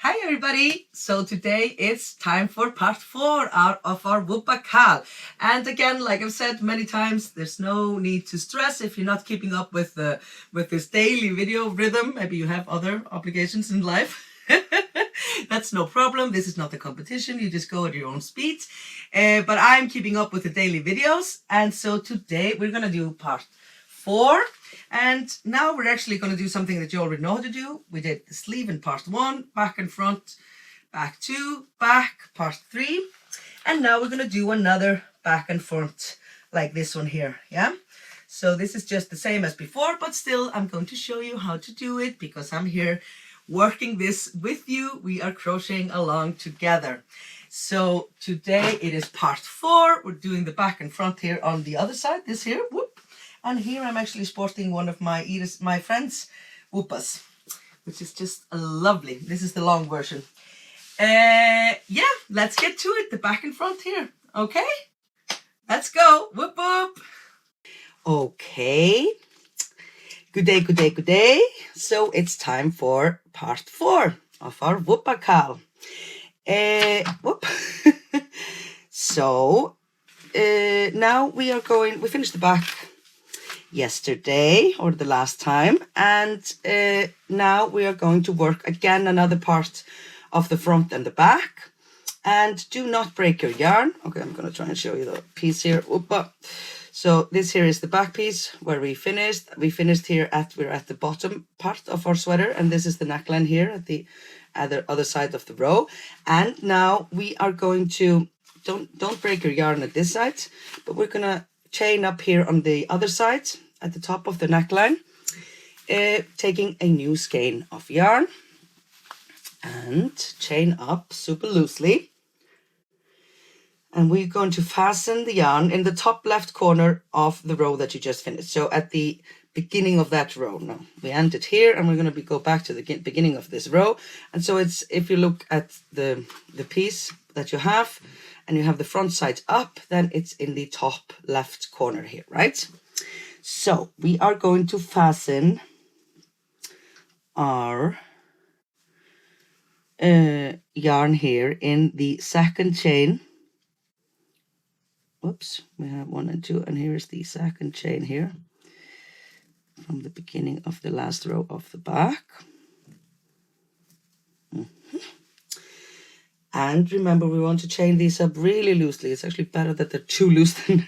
Hi everybody! So today it's time for part 4 out of our WHOOPA CAL. And again, like I've said many times, there's no need to stress if you're not keeping up with this daily video rhythm. Maybe you have other obligations in life. That's no problem. This is not a competition. You just go at your own speed. But I'm keeping up with the daily videos. And so today we're going to do part 4. And now we're actually going to do something that you already know how to do. We did the sleeve in part 1, back and front, back 2, back, part 3. And now we're going to do another back and front like this one here, yeah? So this is just the same as before, but still I'm going to show you how to do it because I'm here working this with you. We are crocheting along together. So today it is part 4. We're doing the back and front here on the other side, this here, whoop. And here I'm actually sporting one of my friend's WHOOPAs, which is just lovely. This is the long version. Yeah, let's get to it. The back and front here. Okay, let's go. Whoop whoop. Okay. Good day, good day, good day. So it's time for part 4 of our WHOOPA CAL. Whoop. So now we finished the back yesterday or the last time, and now we are going to work again another part of the front and the back. And do not break your yarn. Okay, I'm going to try and show you the piece here. Oopa. So this here is the back piece where we finished. We're at the bottom part of our sweater, and this is the neckline here at the other side of the row. And now we are going to don't break your yarn at this side, but we're gonna chain up here on the other side at the top of the neckline, taking a new skein of yarn and chain up super loosely. And we're going to fasten the yarn in the top left corner of the row that you just finished. So at the beginning of that row. Now we ended here and we're going to go back to the beginning of this row. And so it's, if you look at the piece that you have and you have the front side up, then it's in the top left corner here, right? So we are going to fasten our yarn here in the second chain. Whoops, we have 1 and 2, and here is the second chain here from the beginning of the last row of the back. And remember, we want to chain these up really loosely. It's actually better that they're too loose than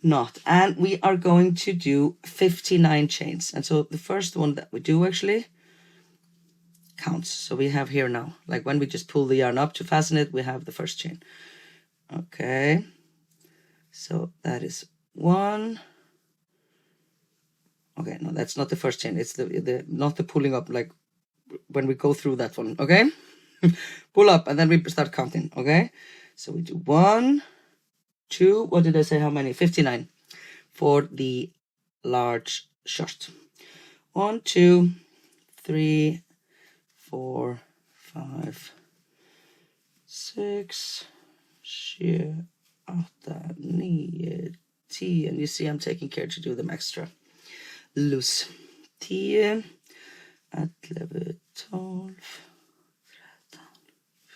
not. And we are going to do 59 chains. And so the first one that we do actually counts. So we have here now, like when we just pull the yarn up to fasten it, we have the first chain. Okay. So that is 1. Okay, no, that's not the first chain. It's not the pulling up, like when we go through that one, okay? Pull up and then we start counting, okay? So we do 1, 2, what did I say, how many? 59 for the large shirt. 1, 2, 3, 4, 5, 6, 7, 8, 9, 10. And you see I'm taking care to do them extra loose. 10, 11, 12,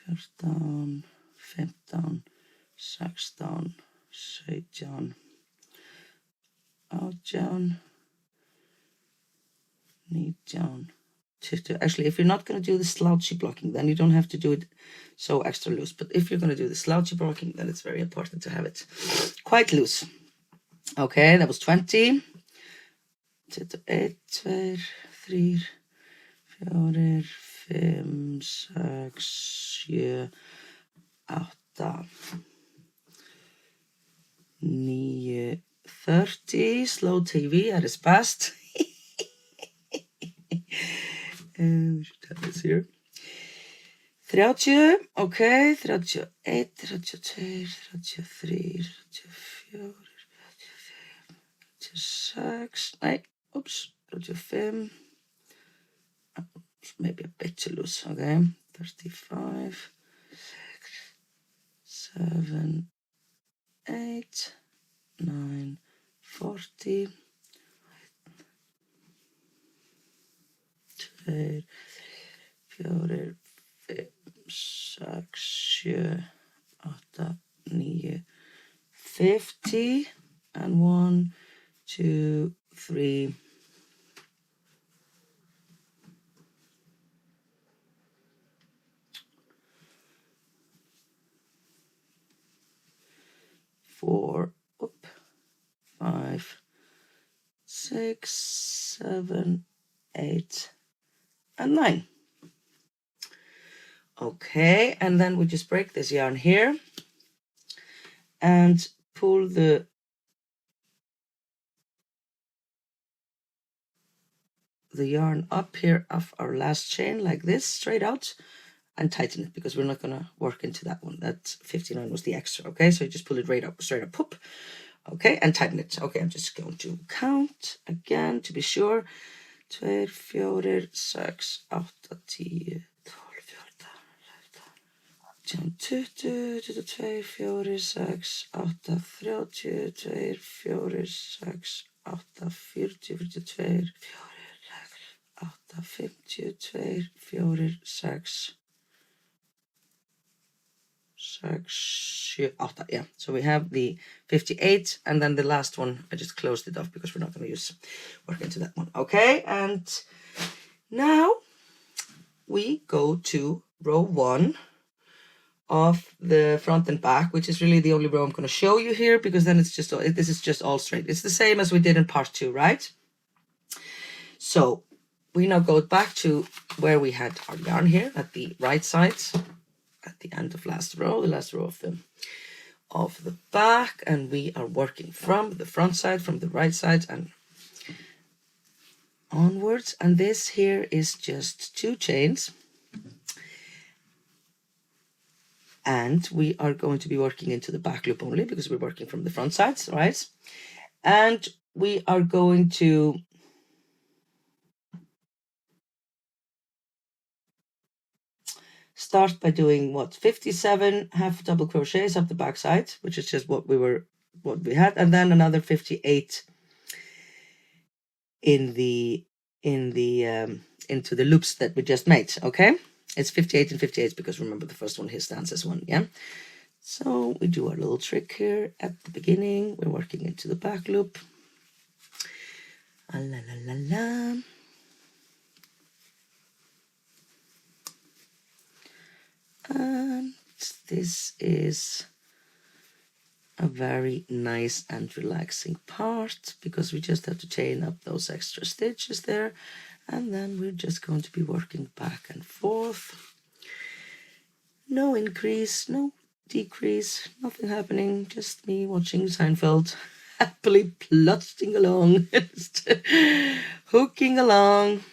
13, 14, 15, 16, 17, 18, 19, 20. Actually, if you're not going to do the slouchy blocking, then you don't have to do it so extra loose. But if you're going to do the slouchy blocking, then it's very important to have it quite loose. Okay, that was 20. 1, 2, 3, 4, 5, 6, 7, 8, 9, 30. Slow TV at its best. And we should have this here. 30, okay, 31, 32, 33, 34, 36, nee, oops, 35, maybe a bit too loose, okay, 35, 6, 7, 8, 9, 40, 2, 4, 7, 8, 9, 50, and 1, 2, 3, 4, 5, 6, 7, 8, and 9. Okay, and then we just break this yarn here and pull the yarn up here of our last chain like this, straight out, and tighten it because we're not going to work into that one. That 59 was the extra, okay? So you just pull it right up, straight up, pop, okay, and tighten it. Okay, I'm just going to count again to be sure. 2, 4, 6, 8, 10, 12, 14, 20, 22, 4, 6, 8, 30, 2, 4, 6, 8, 40, 42, 8, 52, 4, 6, 7, 8. Yeah, so we have the 58, and then the last one, I just closed it off because we're not going to use work into that one. Okay, and now we go to row 1 of the front and back, which is really the only row I'm going to show you here, because then it's just, this is just all straight. It's the same as we did in part 2, right? So we now go back to where we had our yarn here at the right side, at the end of last row, the last row of the back, and we are working from the front side, from the right side, and onwards. And this here is just 2 chains. And we are going to be working into the back loop only because we're working from the front sides, right? And we are going to start by doing what, 57 half double crochets up the back side, which is just what we had, and then another 58 into the loops that we just made. Okay, it's 58 and 58 because remember the first one here stands as 1. Yeah, so we do our little trick here at the beginning. We're working into the back loop. La la la la. And this is a very nice and relaxing part because we just have to chain up those extra stitches there, and then we're just going to be working back and forth. No increase, no decrease, nothing happening, just me watching Seinfeld, happily plodding along, hooking along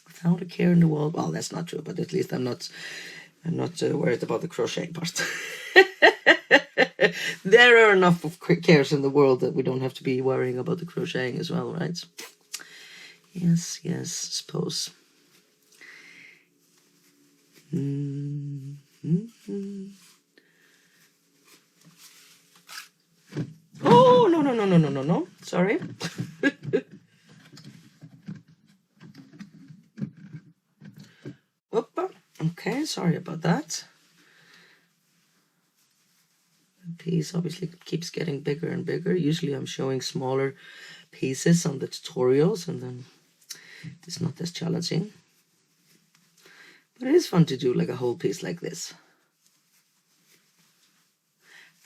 without a care in the world. Well, that's not true, but at least I'm not worried about the crocheting part. There are enough of cares in the world that we don't have to be worrying about the crocheting as well, right? Yes, suppose. Oh, no. Sorry. Whoopa. Okay, sorry about that. The piece obviously keeps getting bigger and bigger. Usually I'm showing smaller pieces on the tutorials, and then it's not as challenging. But it is fun to do like a whole piece like this.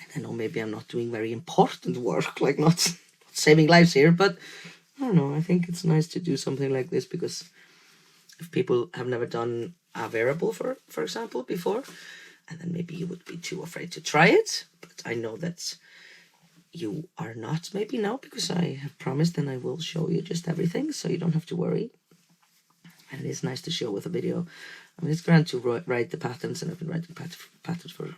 And I know maybe I'm not doing very important work, like not saving lives here, but I don't know, I think it's nice to do something like this because if people have never done a wearable, for example, before, and then maybe you would be too afraid to try it, but I know that you are not maybe now because I have promised and I will show you just everything, so you don't have to worry. And it is nice to show with a video. I mean, it's grand to write the patterns, and I've been writing patterns for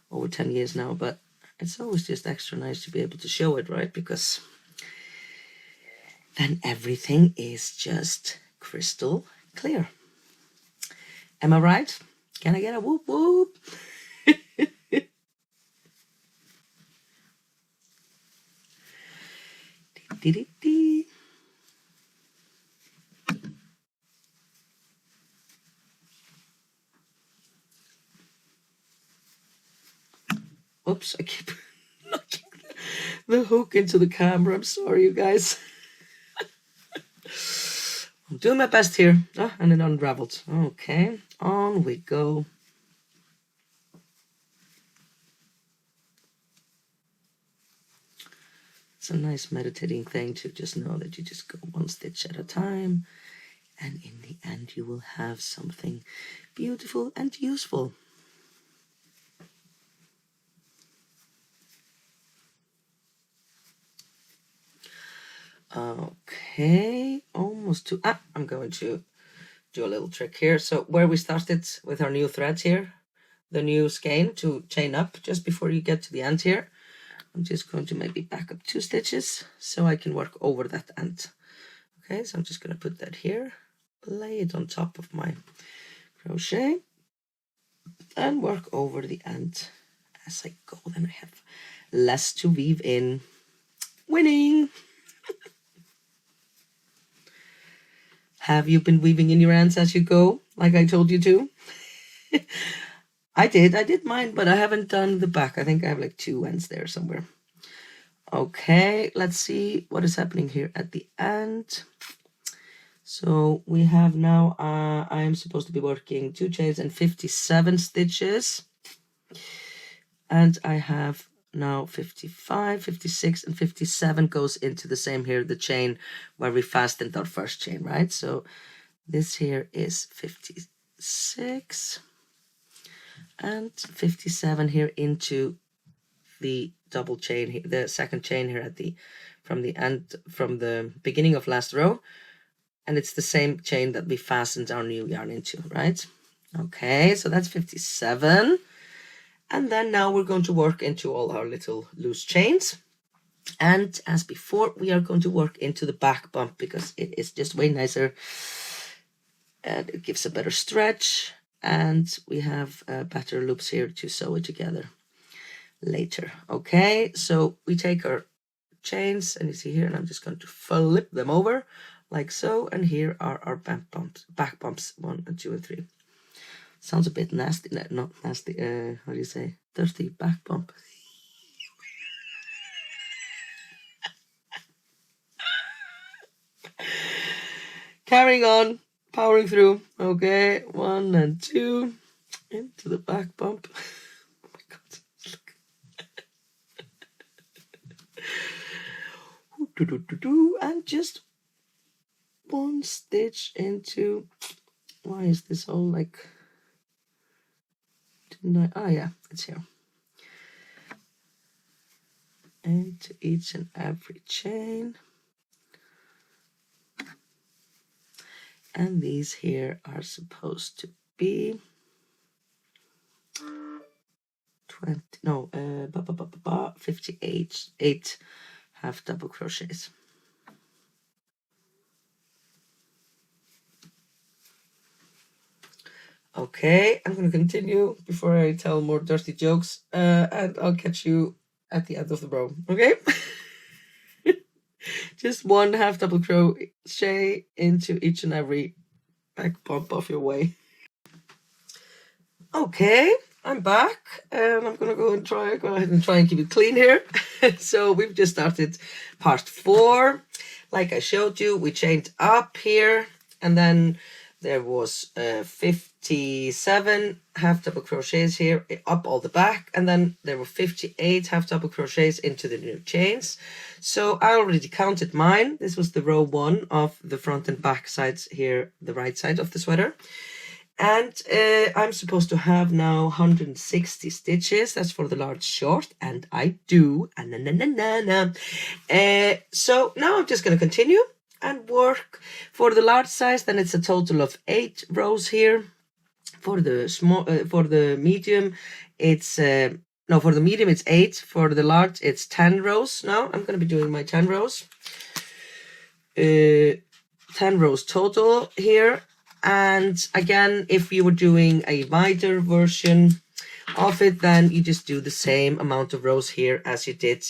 over 10 years now, but it's always just extra nice to be able to show it, right? Because then everything is just crystal clear. Am I right? Can I get a whoop whoop? Dee-dee-dee. Oops, I keep knocking the hook into the camera. I'm sorry, you guys. I'm doing my best here. And it unraveled. Okay, on we go. It's a nice meditating thing to just know that you just go one stitch at a time, and in the end you will have something beautiful and useful. Okay, almost to, I'm going to do a little trick here. So where we started with our new threads here, the new skein to chain up just before you get to the end here, I'm just going to maybe back up 2 stitches so I can work over that end. Okay, so I'm just going to put that here, lay it on top of my crochet, and work over the end as I go. Then I have less to weave in. Winning! Have you been weaving in your ends as you go, like I told you to? I did mine, but I haven't done the back. I think I have like 2 ends there somewhere. Okay, let's see what is happening here at the end. So we have now, I am supposed to be working 2 chains and 57 stitches. And I have now 55, 56, and 57 goes into the same here, the chain where we fastened our first chain, right? So this here is 56 and 57 here into the double chain here, the second chain here at the from the beginning of last row, and it's the same chain that we fastened our new yarn into, right? Okay, so that's 57. And then now we're going to work into all our little loose chains. And as before, we are going to work into the back bump because it is just way nicer. And it gives a better stretch. And we have better loops here to sew it together later. Okay, so we take our chains, and you see here, and I'm just going to flip them over like so. And here are our back bumps 1 and 2 and 3. Sounds a bit nasty, not nasty, how do you say? Dirty back bump. Carrying on, powering through. Okay, 1 and 2 into the back bump. Oh my God, look. And just 1 stitch into, why is this all like, oh yeah, it's here. Into each and every chain. And these here are supposed to be 58 half double crochets. Okay, I'm going to continue before I tell more dirty jokes, and I'll catch you at the end of the row, okay? Just 1 half double crochet into each and every back bump of your way. Okay, I'm back, and I'm going to go ahead and try and keep it clean here. So we've just started part 4. Like I showed you, we chained up here, and then there was 57 half double crochets here up all the back, and then there were 58 half double crochets into the new chains. So I already counted mine. This was the row 1 of the front and back sides here, the right side of the sweater. And I'm supposed to have now 160 stitches. That's for the large short, and I do. So now I'm just going to continue and work for the large size. Then it's a total of 8 rows here. For the small, for the medium, it's no, for the medium it's 8. For the large, it's 10 rows. Now I'm going to be doing my 10 rows. 10 rows total here. And again, if you were doing a wider version of it, then you just do the same amount of rows here as you did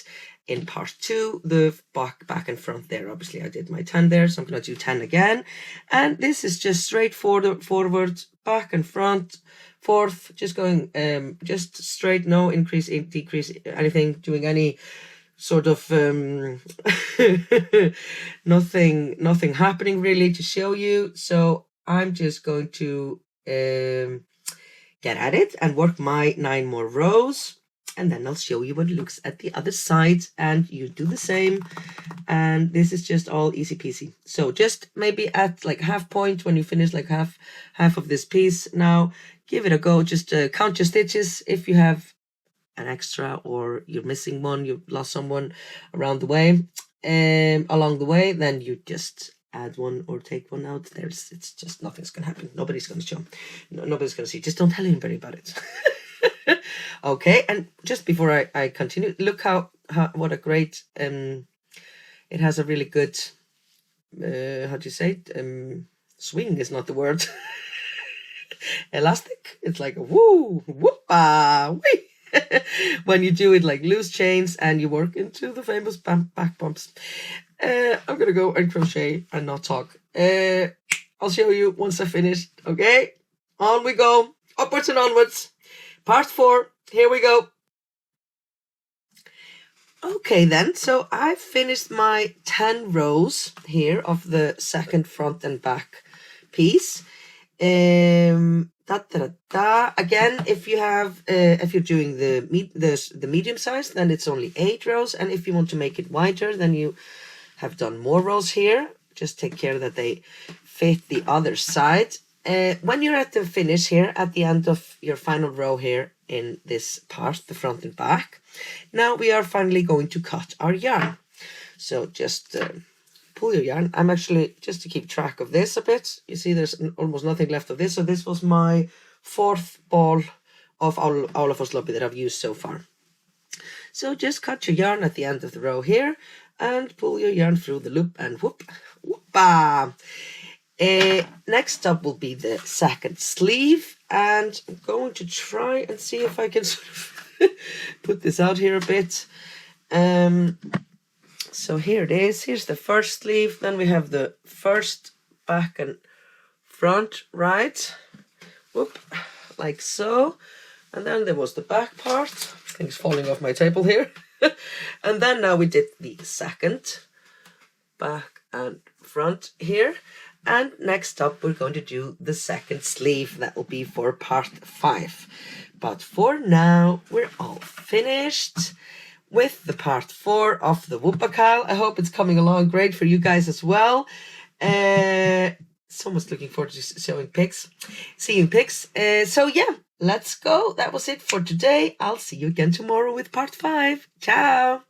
in part 2, the back and front there. Obviously, I did my 10 there, so I'm going to do 10 again. And this is just straightforward back and front, forth, just going just straight, no increase, decrease, anything, doing any sort of nothing happening really to show you. So I'm just going to get at it and work my 9 more rows, and then I'll show you what it looks at the other side, and you do the same. And this is just all easy peasy. So just maybe at like half point when you finish like half of this piece. Now give it a go. Just count your stitches. If you have an extra or you're missing one, you've lost someone around the way, along the way, then you just add one or take one out. It's just nothing's gonna happen. Nobody's gonna show. Nobody's gonna see. Just don't tell anybody about it. Okay, and just before I continue, look how what a great it has a really good how do you say it? Swing is not the word. Elastic. It's like a woo, whoop-a, wee. When you do it like loose chains and you work into the famous back bumps. I'm gonna go and crochet and not talk. I'll show you once I finish. Okay, on we go, upwards and onwards. Part 4, here we go. Okay then, so I finished my 10 rows here of the second front and back piece. Again, if you have if you're doing the medium size, then it's only 8 rows, and if you want to make it wider, then you have done more rows here. Just take care that they fit the other side. When you're at the finish here, at the end of your final row here in this part, the front and back, now we are finally going to cut our yarn. So just pull your yarn. I'm actually, just to keep track of this a bit, you see there's almost nothing left of this. So this was my 4th ball of all of us lobby that I've used so far. So just cut your yarn at the end of the row here and pull your yarn through the loop and whoop-a. Next up will be the second sleeve, and I'm going to try and see if I can sort of put this out here a bit. So here it is. Here's the first sleeve. Then we have the first back and front, right? Whoop, like so. And then there was the back part. Things falling off my table here. And then now we did the second back and front here. And next up, we're going to do the second sleeve. That will be for part 5. But for now, we're all finished with the part 4 of the WHOOPA CAL. I hope it's coming along great for you guys as well. So much looking forward to seeing pics. So yeah, let's go. That was it for today. I'll see you again tomorrow with part 5. Ciao.